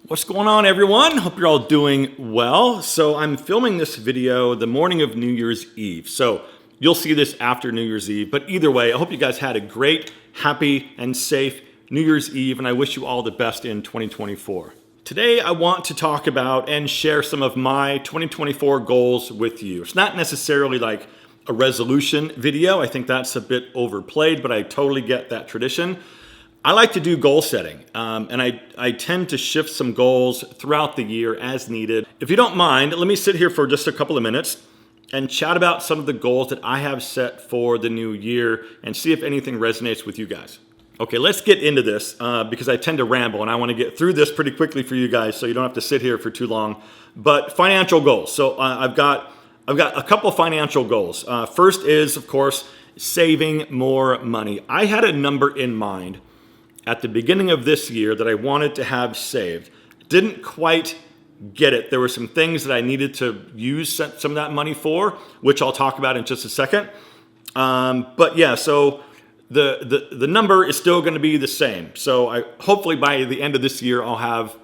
What's going on, everyone? Hope you're all doing well. So I'm filming this video the morning of New Year's Eve. So you'll see this after New Year's Eve. But either way, I hope you guys had a great, happy, and safe New Year's Eve, and I wish you all the best in 2024. Today, I want to talk about and share some of my 2024 goals with you. It's not necessarily like a resolution video. I think that's a bit overplayed, but I totally get that tradition. I like to do goal setting, and I tend to shift some goals throughout the year as needed. If you don't mind, let me sit here for just a couple of minutes and chat about some of the goals that I have set for the new year and see if anything resonates with you guys. Okay, let's get into this because I tend to ramble and I want to get through this pretty quickly for you guys so you don't have to sit here for too long. But financial goals. So I've got a couple financial goals. First is, of course, saving more money. I had a number in mind at the beginning of this year that I wanted to have saved. Didn't quite get it. There were some things that I needed to use some of that money for, which I'll talk about in just a second. But yeah, so the number is still going to be the same. So hopefully by the end of this year, I'll have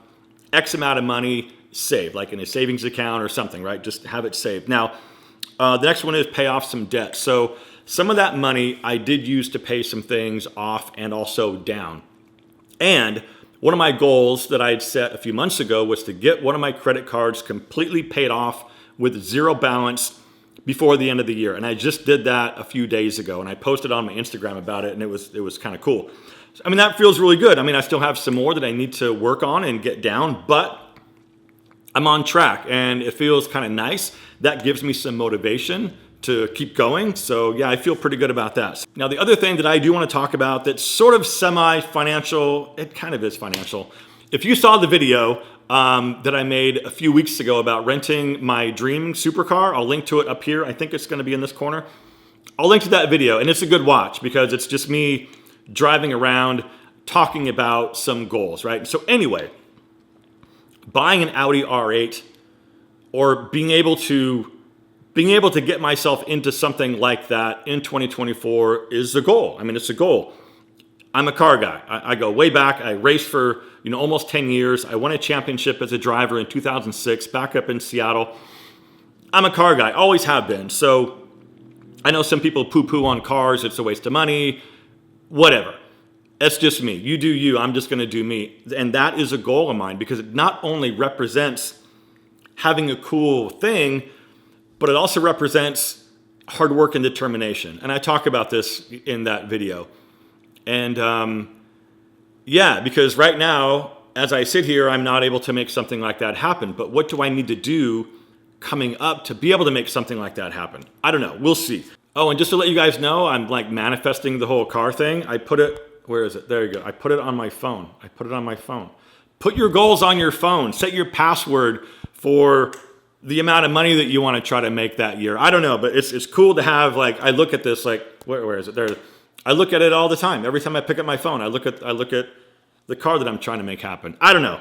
X amount of money saved, like in a savings account or something, right? Just have it saved. Now, the next one is pay off some debt. So some of that money I did use to pay some things off and also down. And one of my goals that I had set a few months ago was to get one of my credit cards completely paid off with zero balance before the end of the year. And I just did that a few days ago, and I posted on my Instagram about it, and it was kind of cool. I mean, that feels really good. I mean, I still have some more that I need to work on and get down, but I'm on track, and it feels kind of nice. That gives me some motivation to keep going. So yeah, I feel pretty good about that. Now, the other thing that I do want to talk about that's sort of semi-financial, it kind of is financial. If you saw the video that I made a few weeks ago about renting my dream supercar, I'll link to it up here. I think it's going to be in this corner. I'll link to that video, and it's a good watch because it's just me driving around talking about some goals, right? So anyway, buying an Audi R8 or being able to get myself into something like that in 2024 is the goal. I mean, it's a goal. I'm a car guy. I go way back. I raced for almost 10 years. I won a championship as a driver in 2006, back up in Seattle. I'm a car guy, always have been. So I know some people poo-poo on cars. It's a waste of money, whatever. That's just me. You do you. I'm just going to do me. And that is a goal of mine because it not only represents having a cool thing, but it also represents hard work and determination. And I talk about this in that video. And yeah, because right now, as I sit here, I'm not able to make something like that happen. But what do I need to do coming up to be able to make something like that happen? I don't know. We'll see. Oh, and just to let you guys know, I'm like manifesting the whole car thing. I put it, where is it? There you go. I put it on my phone. Put your goals on your phone. Set your password for the amount of money that you want to try to make that year. I don't know, but it's cool to have, like, I look at this, like, where is it? There. I look at it all the time. Every time I pick up my phone, I look at the car that I'm trying to make happen. I don't know.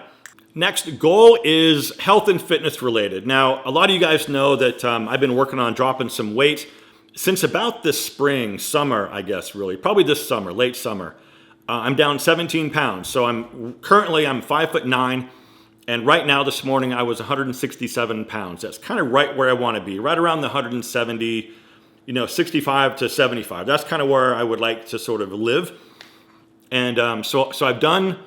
Next goal is health and fitness related. Now, a lot of you guys know that I've been working on dropping some weight since about this spring, summer, I guess, really. Probably this summer, late summer. I'm down 17 pounds. So I'm 5'9", and right now, this morning, I was 167 pounds. That's kind of right where I want to be, right around the 170, 65 to 75. That's kind of where I would like to sort of live. And so I've done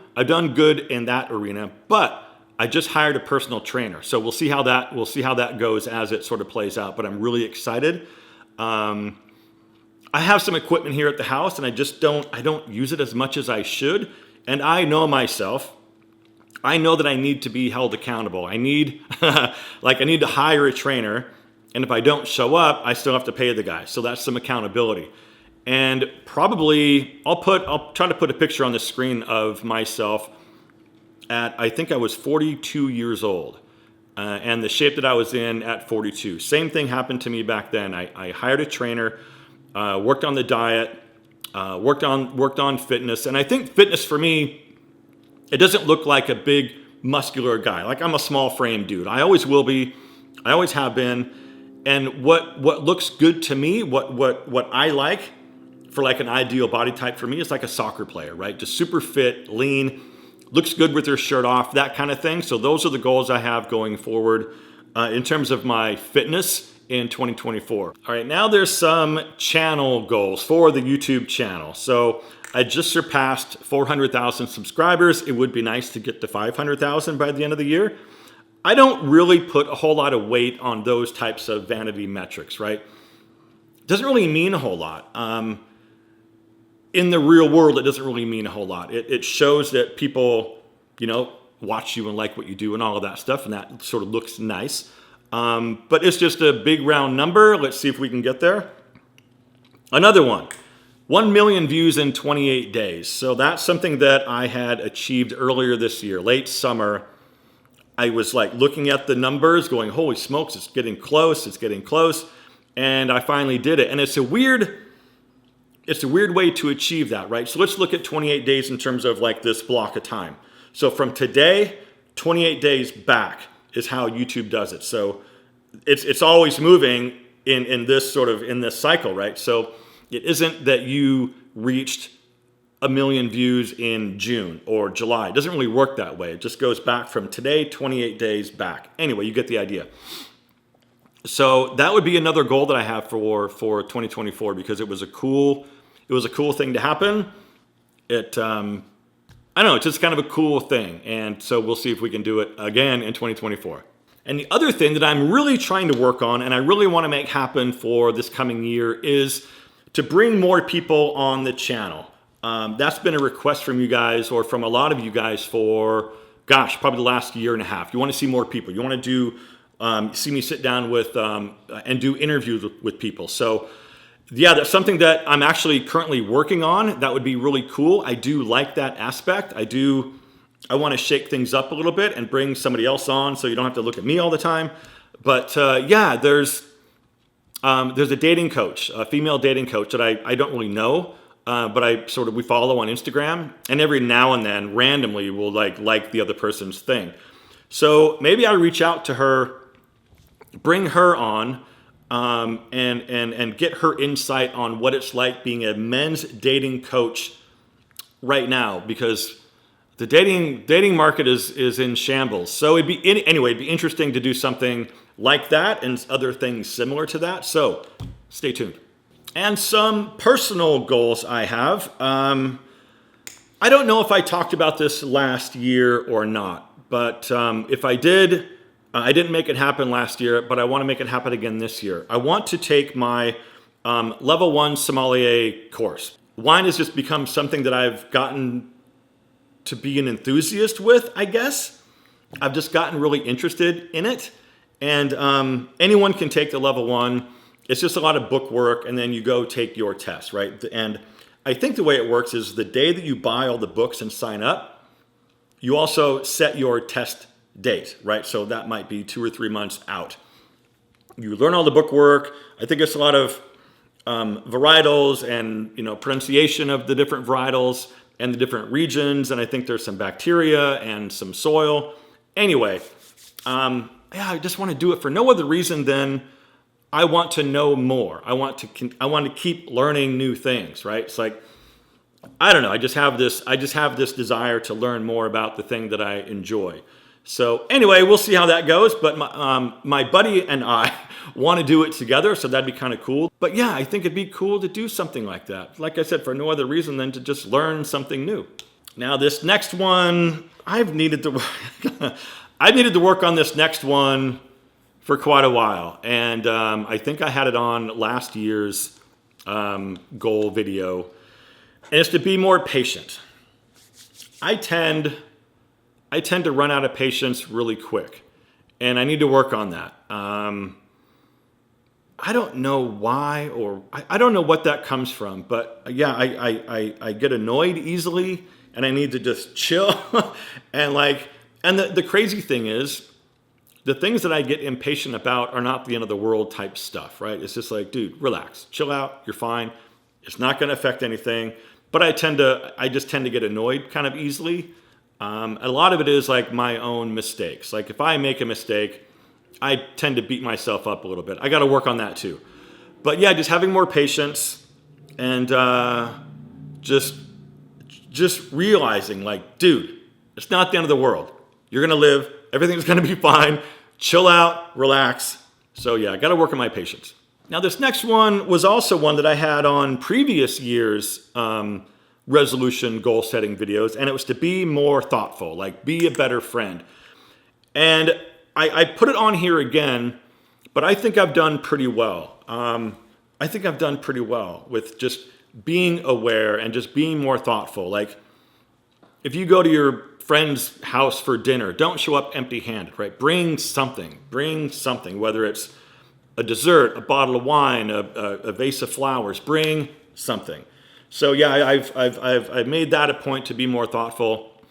good in that arena, but I just hired a personal trainer. So we'll see how that goes as it sort of plays out. But I'm really excited. I have some equipment here at the house, and I don't use it as much as I should. And I know myself. I know that I need to be held accountable. I need to hire a trainer, and if I don't show up, I still have to pay the guy. So that's some accountability. And probably I'll try to put a picture on the screen of myself at, I think I was 42 years old, and the shape that I was in at 42. Same thing happened to me back then. I hired a trainer, worked on the diet, worked on fitness, and I think fitness for me, it doesn't look like a big muscular guy. Like, I'm a small frame dude. I always will be. I always have been. And what looks good to me, what I like for like an ideal body type for me is like a soccer player, right? Just super fit, lean, looks good with their shirt off, that kind of thing. So those are the goals I have going forward in terms of my fitness in 2024. All right, now there's some channel goals for the YouTube channel. So I just surpassed 400,000 subscribers. It would be nice to get to 500,000 by the end of the year. I don't really put a whole lot of weight on those types of vanity metrics, right? It doesn't really mean a whole lot. In the real world, it doesn't really mean a whole lot. It shows that people, watch you and like what you do and all of that stuff, and that sort of looks nice. But it's just a big round number. Let's see if we can get there. Another one, 1 million views in 28 days. So that's something that I had achieved earlier this year, late summer. I was like looking at the numbers going, holy smokes, it's getting close, it's getting close. And I finally did it. And it's a weird way to achieve that, right? So let's look at 28 days in terms of like this block of time. So from today, 28 days back is how YouTube does it. So it's always moving in this cycle, right? So it isn't that you reached 1 million views in June or July. It doesn't really work that way. It just goes back from today, 28 days back. Anyway, you get the idea. So that would be another goal that I have for 2024 because it was a cool thing to happen. I don't know, it's just kind of a cool thing. And so we'll see if we can do it again in 2024. And the other thing that I'm really trying to work on and I really want to make happen for this coming year is to bring more people on the channel. That's been a request from you guys or from a lot of you guys for, probably the last year and a half. You want to see more people. You want to see me sit down with and do interviews with people. So yeah, that's something that I'm actually currently working on. That would be really cool. I do like that aspect. I want to shake things up a little bit and bring somebody else on so you don't have to look at me all the time. But yeah, there's a dating coach, a female dating coach that I don't really know, but we follow on Instagram, and every now and then randomly will like the other person's thing. So maybe I reach out to her, bring her on, and get her insight on what it's like being a men's dating coach right now, because the dating market is in shambles. So it'd be interesting to do something like that and other things similar to that. So stay tuned. And some personal goals I have. I don't know if I talked about this last year or not, but if I did, I didn't make it happen last year, but I want to make it happen again this year. I want to take my level 1 sommelier course. Wine has just become something that I've gotten to be an enthusiast with, I guess. I've just gotten really interested in it. And anyone can take the level 1. It's just a lot of book work, and then you go take your test, right? And I think the way it works is the day that you buy all the books and sign up, you also set your test date, right? So that might be 2 or 3 months out. You learn all the book work. I think it's a lot of varietals and pronunciation of the different varietals and the different regions. And I think there's some bacteria and some soil. Anyway, I just want to do it for no other reason than I want to know more. I want to keep learning new things, right? It's like, I don't know. I just have this desire to learn more about the thing that I enjoy. So anyway, we'll see how that goes. But my buddy and I want to do it together, so that'd be kind of cool. But yeah, I think it'd be cool to do something like that. Like I said, for no other reason than to just learn something new. Now this next one, I've needed to work on this next one for quite a while. And I think I had it on last year's goal video. And it's to be more patient. I tend to run out of patience really quick, and I need to work on that. I don't know why, or I don't know what that comes from, but yeah, I get annoyed easily, and I need to just chill. and the crazy thing is, the things that I get impatient about are not the end of the world type stuff, right? It's just like, dude, relax, chill out, you're fine. It's not going to affect anything. But I just tend to get annoyed kind of easily. A lot of it is like my own mistakes. Like if I make a mistake, I tend to beat myself up a little bit. I got to work on that too. But yeah, just having more patience and just realizing like, dude, It's not the end of the world. You're gonna live, everything's gonna be fine. Chill out, relax. So yeah, I gotta work on my patience. Now this next one was also one that I had on previous years' resolution goal setting videos, and it was to be more thoughtful, like be a better friend. And I put it on here again, but I think I've done pretty well. I think I've done pretty well with just being aware and just being more thoughtful. Like if you go to your friend's house for dinner, don't show up empty-handed, right? Bring something, whether it's a dessert, a bottle of wine, a vase of flowers, bring something. So yeah, I've made that a point to be more thoughtful.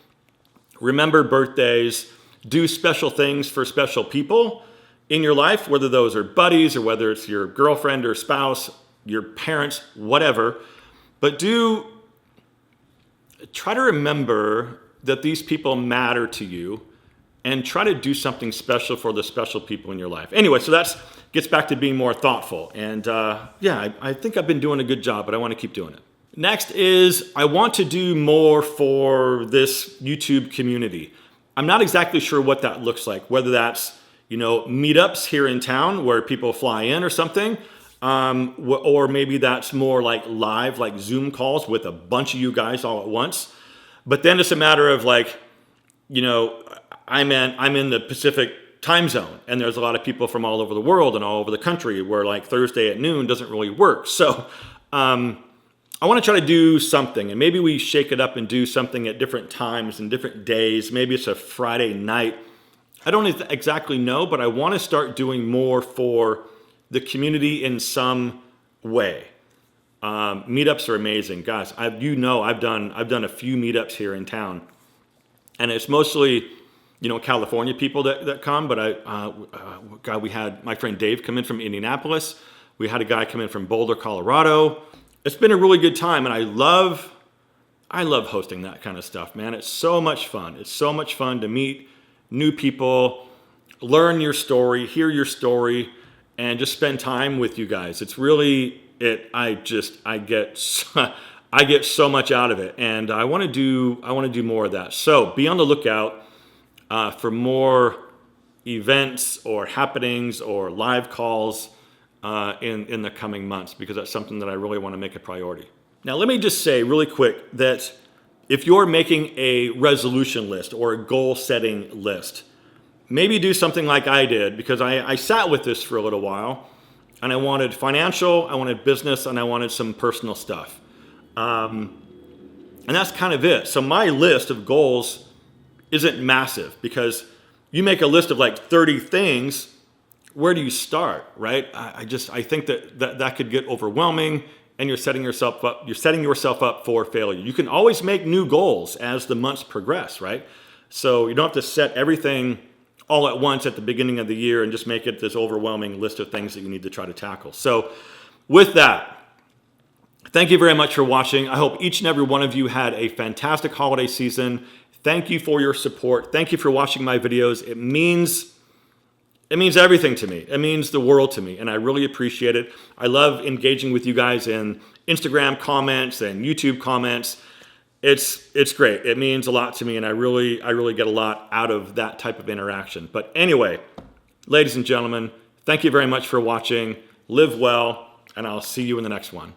Remember birthdays, do special things for special people in your life, whether those are buddies or whether it's your girlfriend or spouse, your parents, whatever. But try to remember that these people matter to you and try to do something special for the special people in your life. Anyway, so that gets back to being more thoughtful. And yeah, I think I've been doing a good job, but I want to keep doing it. Next is I want to do more for this YouTube community. I'm not exactly sure what that looks like, whether that's, meetups here in town where people fly in or something, or maybe that's more like live, like Zoom calls with a bunch of you guys all at once. But then it's a matter of like, I'm in the Pacific time zone, and there's a lot of people from all over the world and all over the country where like Thursday at noon doesn't really work. So I want to try to do something, and maybe we shake it up and do something at different times and different days. Maybe it's a Friday night. I don't exactly know, but I want to start doing more for the community in some way. Meetups are amazing, guys. I've done a few meetups here in town, and it's mostly California people that come. But we had my friend Dave come in from Indianapolis. We had a guy come in from Boulder, Colorado. It's been a really good time, and I love hosting that kind of stuff, man. It's so much fun. It's so much fun to meet new people, learn your story, hear your story, and just spend time with you guys. It's really I get so much out of it, and I want to do more of that. So be on the lookout for more events or happenings or live calls in the coming months, because that's something that I really want to make a priority. Now, let me just say really quick that if you're making a resolution list or a goal-setting list, maybe do something like I did, because I sat with this for a little while, and I wanted financial, I wanted business, and I wanted some personal stuff. And that's kind of it. So my list of goals isn't massive, because you make a list of like 30 things, where do you start, right? I think that could get overwhelming, and you're setting yourself up for failure. You can always make new goals as the months progress, right? So you don't have to set everything all at once at the beginning of the year and just make it this overwhelming list of things that you need to try to tackle. So with that, thank you very much for watching. I hope each and every one of you had a fantastic holiday season. Thank you for your support. Thank you for watching my videos. It means everything to me. It means the world to me, and I really appreciate it. I love engaging with you guys in Instagram comments and YouTube comments. It's great. It means a lot to me, and I really get a lot out of that type of interaction. But anyway, ladies and gentlemen, thank you very much for watching. Live well, and I'll see you in the next one.